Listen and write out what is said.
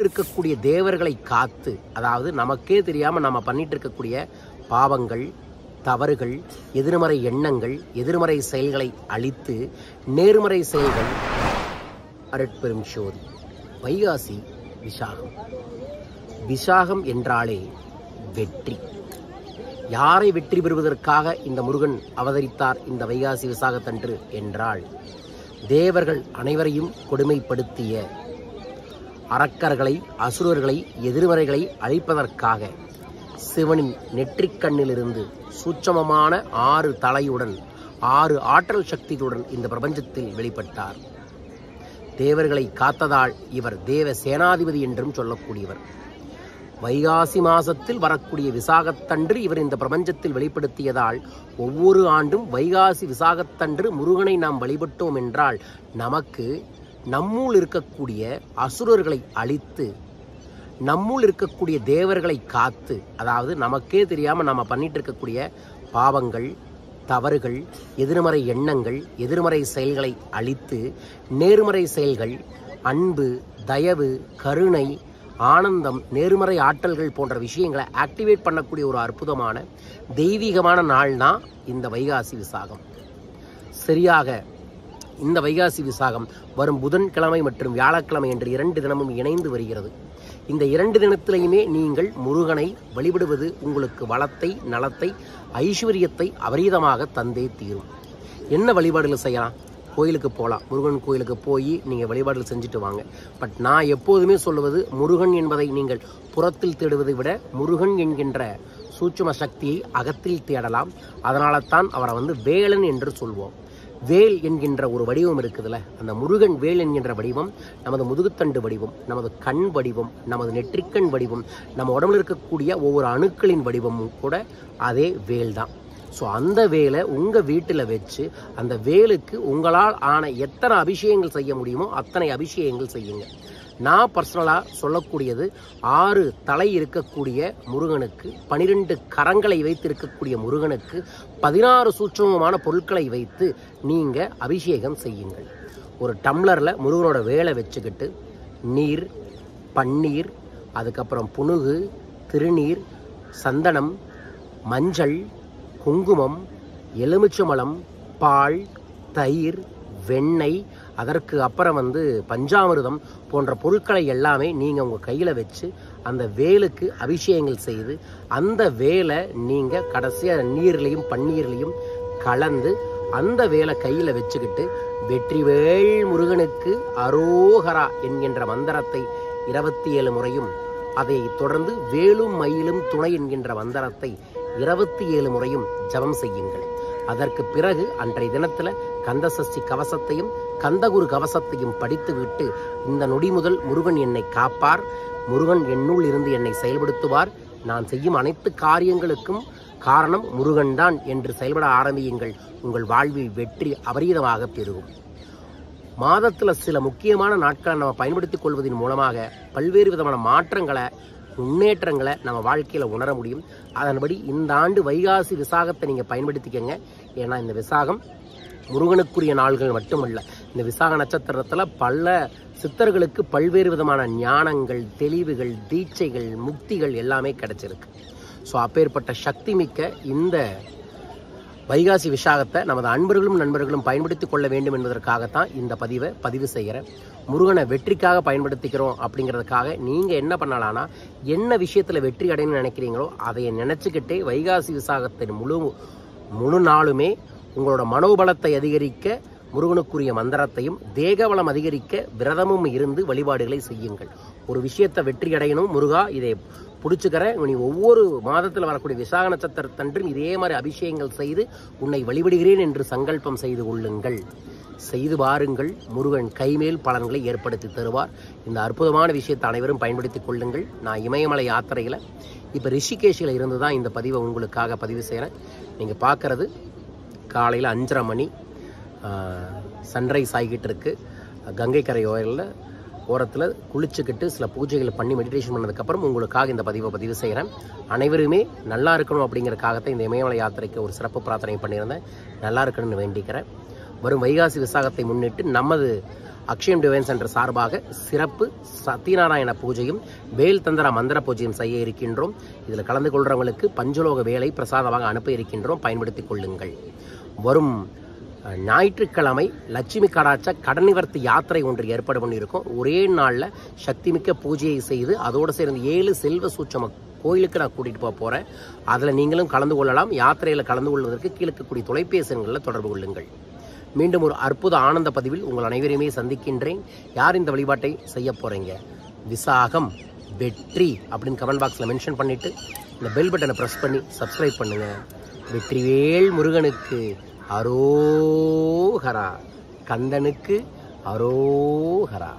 இருக்கக்கூடிய தேவர்களை காத்து, அதாவது நமக்கே தெரியாம நம்ம பண்ணிட்டு இருக்கக்கூடிய பாவங்கள், தவறுகள், எதிர்மறை எண்ணங்கள், எதிர்மறை செயல்களை அழித்து நேர்மறை செயல்கள் அருட்பெரும் ஜோதி. வைகாசி விசாகம். விசாகம் என்றாலே வெற்றி. யாரை வெற்றி பெறுவதற்காக இந்த முருகன் அவதரித்தார் இந்த வைகாசி விசாகத்தன்று என்றால், தேவர்கள் அனைவரையும் கொடுமைப்படுத்திய அரக்கர்களை, அசுரர்களை, எதிர்மறைகளை அழிப்பதற்காக சிவனின் நெற்றிக்கண்ணிலிருந்து சூட்சமமான 6 தலையுடன் 6 ஆற்றல் சக்திகளுடன் இந்த பிரபஞ்சத்தில் வெளிப்பட்டார். தேவர்களை காத்ததால் இவர் தேவ சேனாதிபதி என்றும் சொல்லக்கூடியவர். வைகாசி மாசத்தில் வரக்கூடிய விசாகத்தன்று இவர் இந்த பிரபஞ்சத்தில் வெளிப்படுத்தியதால் ஒவ்வொரு ஆண்டும் வைகாசி விசாகத்தன்று முருகனை நாம் வழிபட்டோம் என்றால் நமக்கு நம்மூல் இருக்கக்கூடிய அசுரர்களை அழித்து, நம்மூல் இருக்கக்கூடிய தேவர்களை காத்து, அதாவது நமக்கே தெரியாம நம்ம பண்ணிட்டு இருக்கக்கூடிய பாவங்கள், தவறுகள், எதிர்மறை எண்ணங்கள், எதிர்மறை செயல்களை அழித்து நேர்மறை செயல்கள், அன்பு, தயவு, கருணை, ஆனந்தம், நேர்மறை ஆற்றல்கள் போன்ற விஷயங்களை ஆக்டிவேட் பண்ணக்கூடிய ஒரு அற்புதமான தெய்வீகமான நாள் தான் இந்த வைகாசி விசாகம். சரியாக இந்த வைகாசி விசாகம் வரும் புதன்கிழமை மற்றும் வியாழக்கிழமை என்று 2 தினமும் இணைந்து வருகிறது. இந்த 2 தினத்திலையுமே நீங்கள் முருகனை வழிபடுவது உங்களுக்கு வளத்தை, நலத்தை, ஐஸ்வர்யத்தை அபரீதமாக தந்தே தீரும். என்ன வழிபாடுகள் செய்யலாம்? கோயிலுக்கு போகலாம். முருகன் கோயிலுக்கு போய் நீங்கள் வழிபாடுகள் செஞ்சுட்டு வாங்க. பட் நான் எப்போதுமே சொல்லுவது, முருகன் என்பதை நீங்கள் புறத்தில் தேடுவதை விட முருகன் என்கின்ற சூட்சும சக்தியை அகத்தில் தேடலாம். அதனால தான் அவரை வேலன் என்று சொல்வோம். வேல் என்கின்ற ஒரு வடிவம் இருக்குதுல்ல, அந்த முருகன் வேல் என்கின்ற வடிவம் நமது முதுகுத்தண்டு வடிவம், நமது கண் வடிவம், நமது நெற்றிக்கண் வடிவம், நம்ம உடம்புல இருக்கக்கூடிய ஒவ்வொரு அணுக்களின் வடிவமும் கூட அதே வேல் தான். ஸோ அந்த வேலை உங்கள் வீட்டில் வச்சு அந்த வேலுக்கு உங்களால் ஆன எத்தனை அபிஷேகங்கள் செய்ய முடியுமோ அத்தனை அபிஷேகங்கள் செய்யுங்க. நான் பர்சனலாக சொல்லக்கூடியது, 6 தலை இருக்கக்கூடிய முருகனுக்கு, 12 கரங்களை வைத்து இருக்கக்கூடிய முருகனுக்கு 16 சூட்சமமான பொருட்களை வைத்து நீங்கள் அபிஷேகம் செய்யுங்கள். ஒரு டம்ளரில் முருகனோட வேலை வச்சுக்கிட்டு நீர், பன்னீர், அதுக்கப்புறம் புனுகு, திருநீர், சந்தனம், மஞ்சள், குங்குமம், எலுமிச்சம்பழம், பால், தயிர், வெண்ணெய், அதற்கு அப்புறம் பஞ்சாமிர்தம் போன்ற பொருட்களை எல்லாமே நீங்கள் உங்கள் கையில் வச்சு அந்த வேலுக்கு அபிஷேகங்கள் செய்து, அந்த வேலை நீங்கள் கடைசியாக நீர்லையும் பன்னீர்லையும் கலந்து அந்த வேலை கையில் வச்சுக்கிட்டு வெற்றிவேல் முருகனுக்கு அரோகரா என்கின்ற மந்திரத்தை 27 முறையும், அதை தொடர்ந்து வேலும் மயிலும் துணை என்கின்ற மந்திரத்தை 27 முறையும் ஜபம் செய்யுங்கள். அதற்கு பிறகு அன்றைய தினத்தில் கந்தசஷ்டி கவசத்தையும் கந்தகுரு கவசத்தையும் படித்துவிட்டு, இந்த நொடி முதல் முருகன் என்னை காப்பார், முருகன் என்னுள் இருந்து என்னை செயல்படுத்துவார், நான் செய்யும் அனைத்து காரியங்களுக்கும் காரணம் முருகன் தான் என்று செயல்பட ஆரம்பியுங்கள். உங்கள் வாழ்வில் வெற்றி அபரீதமாக பெருகும். மாதத்தில் சில முக்கியமான நாட்களை நம்ம பயன்படுத்திக் கொள்வதன் மூலமாக பல்வேறு விதமான மாற்றங்களை, முன்னேற்றங்களை நம்ம வாழ்க்கையில் உணர முடியும். அதன்படி இந்த ஆண்டு வைகாசி விசாகத்தை நீங்கள் பயன்படுத்திக்கங்க. ஏன்னா இந்த விசாகம் முருகனுக்குரிய நாள்கள் மட்டுமல்ல, இந்த விசாக நட்சத்திரத்தில் பல சித்தர்களுக்கு பல்வேறு விதமான ஞானங்கள், தெளிவுகள், தீட்சைகள், முக்திகள் எல்லாமே கிடைச்சிருக்கு. ஸோ அப்பேற்பட்ட சக்தி மிக்க இந்த வைகாசி விசாகத்தை நமது அன்பர்களும் நண்பர்களும் பயன்படுத்தி கொள்ள வேண்டும் என்பதற்காகத்தான் இந்த பதிவு செய்கிறேன். முருகனை வெற்றிக்காக பயன்படுத்திக்கிறோம் அப்படிங்கிறதுக்காக நீங்கள் என்ன பண்ணலான்னா, என்ன விஷயத்தில் வெற்றி அடையணும்னு நினைக்கிறீங்களோ அதை நினச்சிக்கிட்டே வைகாசி விசாகத்தின் முழு நாளுமே உங்களோட மனோபலத்தை அதிகரிக்க முருகனுக்குரிய மந்திரத்தையும், தேகவளம் அதிகரிக்க விரதமும் இருந்து வழிபாடுகளை செய்யுங்கள். ஒரு விஷயத்தை வெற்றி அடையணும், முருகா இதை பிடிச்சுக்கிறேன், நீ ஒவ்வொரு மாதத்தில் வரக்கூடிய விசாக நட்சத்திரத்தன்றும் இதே மாதிரி அபிஷேகங்கள் செய்து உன்னை வழிபடுகிறேன் என்று சங்கல்பம் செய்து கொள்ளுங்கள். செய்து பாருங்கள், முருகன் கைமேல் பலன்களை ஏற்படுத்தி தருவார். இந்த அற்புதமான விஷயத்தை அனைவரும் பயன்படுத்திக் கொள்ளுங்கள். நான் இமயமலை யாத்திரையில் இப்போ ரிஷிகேஷில் இருந்து தான் இந்த பதிவை உங்களுக்காக பதிவு செய்கிறேன். நீங்கள் பார்க்குறது காலையில் 5:30 மணி சன்ரைஸ் ஆகிக்கிட்டு இருக்கு. கங்கை கரை ஓரத்தில் குளிச்சுக்கிட்டு சில பூஜைகளை பண்ணி மெடிடேஷன் பண்ணதுக்கப்புறம் உங்களுக்காக இந்த பதிவு செய்கிறேன். அனைவருமே நல்லா இருக்கணும் அப்படிங்கிறக்காகத்தான் இந்த இமயமலை யாத்திரைக்கு ஒரு சிறப்பு பிரார்த்தனை பண்ணியிருந்தேன். நல்லா இருக்கணும்னு வேண்டிக்கிறேன். வரும் வைகாசி விசாகத்தை முன்னிட்டு நமது அக்ஷயம் டிவைன் சென்டர் சார்பாக சிறப்பு சத்யநாராயண பூஜையும் வேல் தந்திர மந்திர பூஜையும் செய்ய இருக்கின்றோம். இதில் கலந்து கொள்றவங்களுக்கு பஞ்சலோக வேலை பிரசாதமாக அனுப்ப இருக்கின்றோம். பயன்படுத்திக் கொள்ளுங்கள். வரும் ஞாயிற்றுக்கிழமை லட்சுமி கடாட்ச கடன் நிவர்த்தி யாத்திரை ஒன்று ஏற்பாடு பண்ணியிருக்கோம். ஒரே நாளில் சக்திமிக்க பூஜையை செய்து அதோடு சேர்ந்து 7 செல்வ சூட்சம கோயிலுக்கு நான் கூட்டிகிட்டு போகிறேன். அதில் நீங்களும் கலந்து கொள்ளலாம். யாத்திரையில் கலந்து கொள்வதற்கு கீழக்கக்கூடிய தொலைபேசி எண்களில் தொடர்பு கொள்ளுங்கள். மீண்டும் ஒரு அற்புத ஆனந்த பதிவில் உங்கள் அனைவரையுமே சந்திக்கின்றேன். யார் இந்த வழிபாட்டை செய்ய போகிறீங்க? விசாகம் வெற்றி அப்படின்னு கமெண்ட் பாக்ஸில் மென்ஷன் பண்ணிவிட்டு இந்த பெல் பட்டனை ப்ரெஸ் பண்ணி சப்ஸ்கிரைப் பண்ணுங்கள். வெற்றிவேல் முருகனுக்கு அரோகரா, கந்தனுக்கு அரோகரா.